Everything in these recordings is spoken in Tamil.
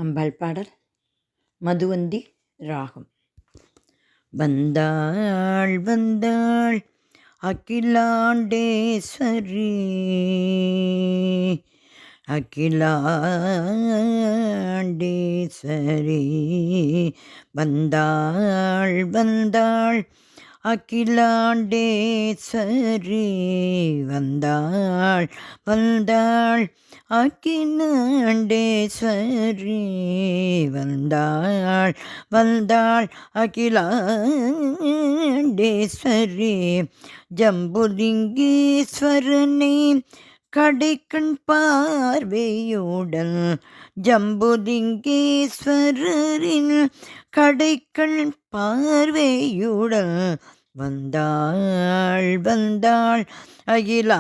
அம்பாள் பாடல் மதுவந்தி ராகம். வந்தாள் வந்தாள் அகிலாண்டேஸ்வரி, அகிலாண்டேஸ்வரி வந்தாள் வந்தாள் அகிலாண்டேஸ்வரி வந்தாள் வந்தாள் அகிலாண்டேஸ்வரி வந்தாள் வந்தாள் அகிலாண்டேஸ்வரி ஜம்புலிங்கேஸ்வரனே கடைக்கண் பார்வையுடன் ஜம்புலிங்கேஸ்வரரின் கடைக்கண் பார்வையுடன் வந்தாள் வந்தாள் அகிலாண்டேஸ்வரி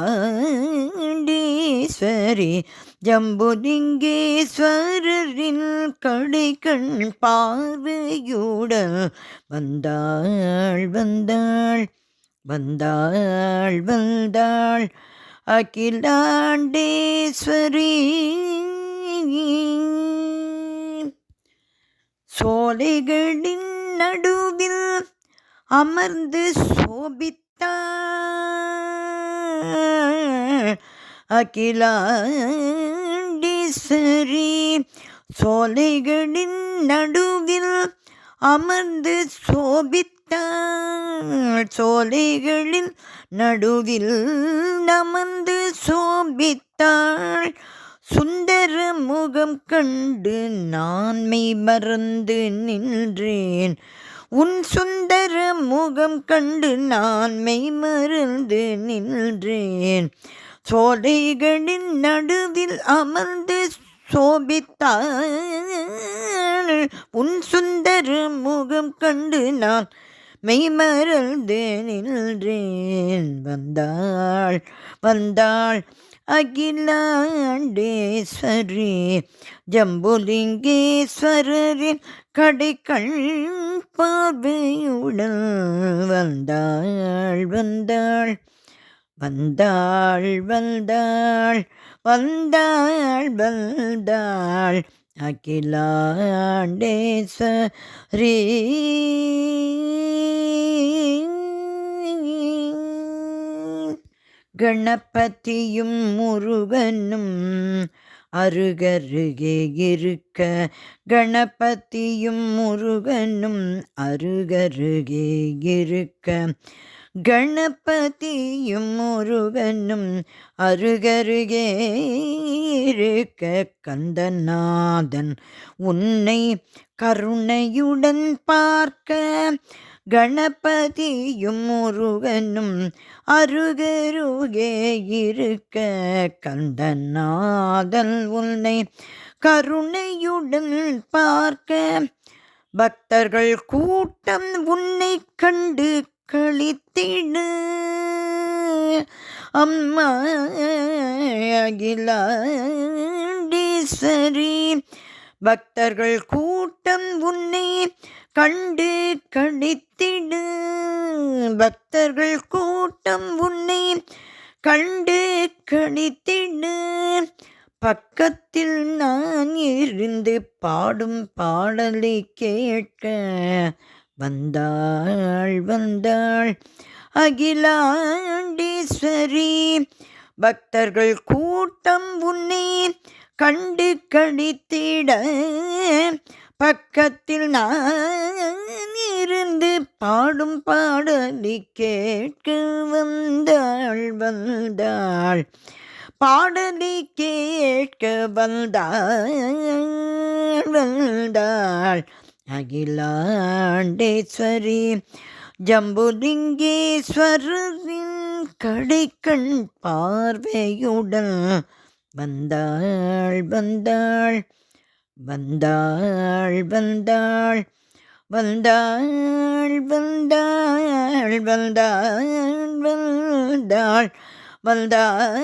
ஜம்புலிங்கேஸ்வரரின் கடைக்கண் பார்வையுடன் வந்தாள் வந்தாள் வந்தாள் வந்தாள் அகிலாண்டேஸ்வரி. சோலைகளின் நடுவில் அமர்ந்து சோபித்தாள் அகிலாண்டேஸ்வரி. சோலைகளின் நடுவில் அமர்ந்து சோபித்தாள் சோலைகளின் நடுவில் அமர்ந்து சோபித்தாள். சுந்தர முகம் கண்டு நான் மெய் மறந்து நின்றேன். உன் சுந்தர முகம் கண்டு நான் மெய் மறந்து நின்றேன். சோலைகளின் நடுவில் அமர்ந்து சோபித்தாள். உன் சுந்தர முகம் கண்டு நான் மெய்மறந்து நின்றேன். வந்தாள் வந்தாள் அகிலாண்டேஸ்வரி ஜம்புலிங்கேஸ்வரரின் கடைக்கண் பார்வையுடன் வந்தாள் வந்தாள் வந்தாள் வந்தாள் வந்தாள் வந்தாள் அகிலாண்டேஸ்வரி. கணபதியும் முருகனும் அருகருகே இருக்க கணபதியும் முருகனும் அருகருகே இருக்க கணபதியும் முருகனும் அருகருகே இருக்க கந்தநாதன் உன்னை கருணையுடன் பார்க்க கணபதியும் முருகனும் அருகருகே இருக்க கந்தநாதன் உன்னை கருணையுடன் பார்க்க பக்தர்கள் கூட்டம் உன்னை கண்டு களித்திடு அம்மா அகிலாண்டேஸ்வரி. பக்தர்கள் கூட்டம் உன்னை கண்டு களித்திடு பக்தர்கள் கூட்டம் உன்னை கண்டு களித்திடு. பக்கத்தில் நான் இருந்து பாடும் பாடலை கேட்க வந்தாள் வந்தாள் அகிலாண்டேஸ்வரி. பக்தர்கள் கூட்டம் உன்னை கண்டு களித்திட பக்கத்தில் நான் இருந்து பாடும் பாடலை கேட்க வந்தாள் வந்தாள் பாடலை கேட்க வந்தாள் வந்தாள் அகிலாண்டேஸ்வரி ஜம்புலிங்கேஸ்வரரின் கடைக்கண் பார்வையுடன் வந்தாள் வந்தாள் வந்தாள் வந்தாள் வந்தாள் வந்தாள் வந்தாள் வந்தாள் வந்தாள்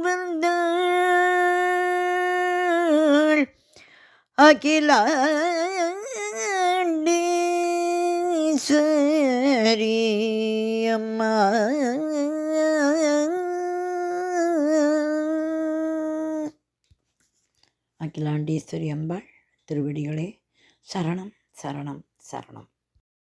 வந்தாள் அகிலாண்டேஸ்வரி அம்மா. அகிலாண்டேஸ்வரி அம்பாள் திருவடிகளே சரணம் சரணம் சரணம்.